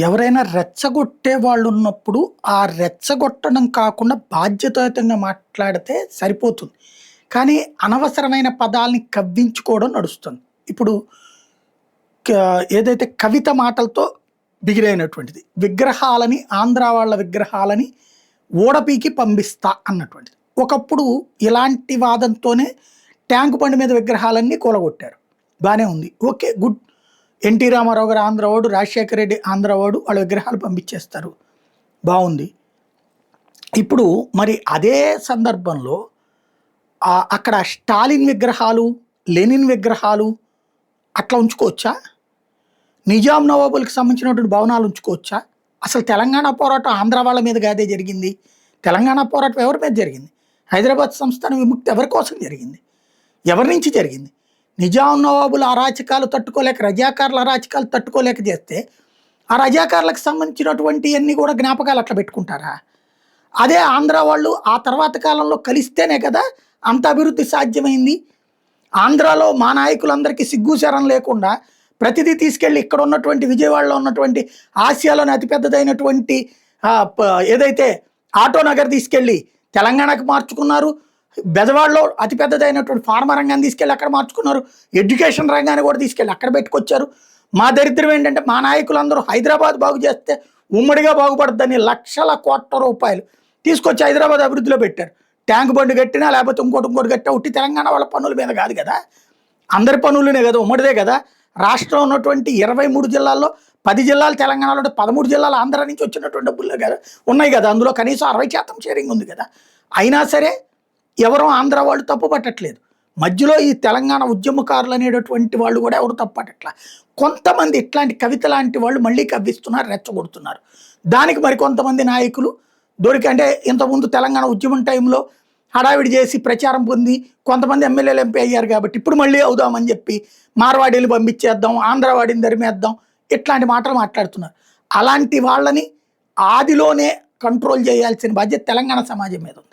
ఎవరైనా రెచ్చగొట్టే వాళ్ళు ఉన్నప్పుడు, ఆ రెచ్చగొట్టడం కాకుండా బాధ్యతాయుతంగా మాట్లాడితే సరిపోతుంది. కానీ అనవసరమైన పదాల్ని కవ్వించుకోవడం నడుస్తుంది. ఇప్పుడు క ఏదైతే కవిత మాటలతో బిగిరైనటువంటిది. విగ్రహాలని ఆంధ్ర వాళ్ళ విగ్రహాలని ఊడపీకి పంపిస్తా అన్నటువంటిది. ఒకప్పుడు ఇలాంటి వాదంతోనే ట్యాంక్ బండ్ మీద విగ్రహాలన్నీ కూలగొట్టారు. బానే ఉంది. ఓకే. గుడ్. ఎన్టీ రామారావు గారు ఆంధ్రవాడు, రాజశేఖర రెడ్డి ఆంధ్రవాడు, వాళ్ళ విగ్రహాలు పంపించేస్తారు. బావుంది. ఇప్పుడు మరి అదే సందర్భంలో అక్కడ స్టాలిన్ విగ్రహాలు, లెనిన్ విగ్రహాలు అట్లా ఉంచుకోవచ్చా? నిజాం నవాబులకు సంబంధించినటువంటి భవనాలు ఉంచుకోవచ్చా? అసలు తెలంగాణ పోరాటం ఆంధ్ర వాళ్ళ మీద కాదే జరిగింది. తెలంగాణ పోరాటం ఎవరి మీద జరిగింది? హైదరాబాద్ సంస్థాన విముక్తి ఎవరి కోసం జరిగింది? ఎవరి నుంచి జరిగింది? నిజాం నవాబుల అరాచకాలు తట్టుకోలేక, రజాకారుల అరాచకాలు తట్టుకోలేక చేస్తే, ఆ రజాకారులకు సంబంధించినటువంటివన్నీ కూడా జ్ఞాపకాలు అట్లా పెట్టుకుంటారా? అదే ఆంధ్ర వాళ్ళు ఆ తర్వాత కాలంలో కలిస్తేనే కదా అంత అభివృద్ధి సాధ్యమైంది. ఆంధ్రాలో మా నాయకులందరికీ సిగ్గుశరం లేకుండా ప్రతిదీ తీసుకెళ్ళి ఇక్కడ ఉన్నటువంటి విజయవాడలో ఉన్నటువంటి ఆసియాలోని అతిపెద్దదైనటువంటి ఏదైతే ఆటో నగర్ తీసుకెళ్ళి తెలంగాణకు మార్చుకున్నారు. బెజవాడలో అతిపెద్దదైనటువంటి ఫార్మా రంగాన్ని తీసుకెళ్ళి అక్కడ మార్చుకున్నారు. ఎడ్యుకేషన్ రంగాన్ని కూడా తీసుకెళ్ళి అక్కడ పెట్టుకొచ్చారు. మా దరిద్రం ఏంటంటే మా నాయకులందరూ హైదరాబాద్ బాగు చేస్తే ఉమ్మడిగా బాగుపడుద్దని లక్షల కోట్ల రూపాయలు తీసుకొచ్చి హైదరాబాద్ అభివృద్ధిలో పెట్టారు. ట్యాంక్ బండ్ కట్టినా లేకపోతే ఇంకోటి కట్టినా ఉట్టి తెలంగాణ వాళ్ళ పన్నుల మీద కాదు కదా, అందరి పన్నులనే కదా, ఉమ్మడిదే కదా. రాష్ట్రంలో ఉన్నటువంటి 23 జిల్లాల్లో 10 జిల్లాలు తెలంగాణలో ఉంటే 13 జిల్లాలు ఆంధ్ర నుంచి వచ్చినటువంటి డబ్బులు కదా ఉన్నాయి కదా. అందులో కనీసం 60% షేరింగ్ ఉంది కదా. అయినా సరే ఎవరో ఆంధ్ర వాళ్ళు తప్పు పట్టట్లేదు. మధ్యలో ఈ తెలంగాణ ఉద్యమకారులు అనేటటువంటి వాళ్ళు కూడా ఎవరు తప్పు పట్టట్లా. కొంతమంది ఇట్లాంటి కవిత లాంటి వాళ్ళు మళ్ళీ కవ్విస్తున్నారు, రెచ్చగొడుతున్నారు. దానికి మరి కొంతమంది నాయకులు అంటే ఇంతకుముందు తెలంగాణ ఉద్యమం టైంలో హడావిడి చేసి ప్రచారం పొంది కొంతమంది ఎమ్మెల్యేలు ఎంపీ అయ్యారు కాబట్టి ఇప్పుడు మళ్ళీ అవుదామని చెప్పి మార్వాడీలు పంపించేద్దాం, ఆంధ్రవాడిని దరిమేద్దాం, ఇట్లాంటి మాటలు మాట్లాడుతున్నారు. అలాంటి వాళ్ళని ఆదిలోనే కంట్రోల్ చేయాల్సిన బాధ్యత తెలంగాణ సమాజం మీద ఉంది.